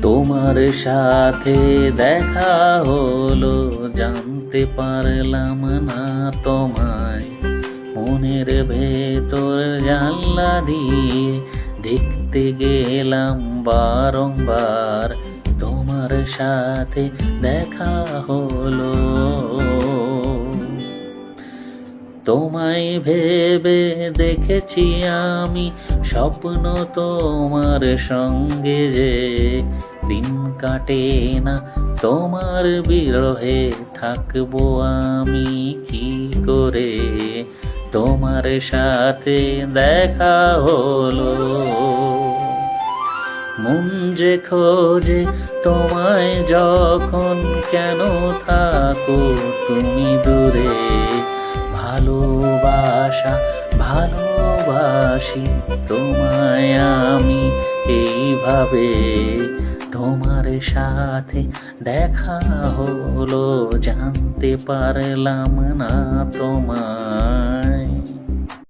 তোমার সাথে দেখা হলো, জানতে পারলাম না তোমায়। মনের ভেতর জানলা দিয়ে দেখতে গেলাম বারংবার, তোমার সাথে দেখা হলো। তোমায় ভেবে দেখেছি আমি স্বপ্ন, তোমার সঙ্গে যে দিন কাটে না তোমার বিরহে, থাকবো আমি কি করে। তোমার সাথে দেখা হলো, মন যে খোঁজে তোমায় যখন, কেন থাকো তুমি দূরে। ভালোবাসি তোমায় আমি এইভাবে। তোমার সাথে দেখা হলো, জানতে পারলাম না তোমায়।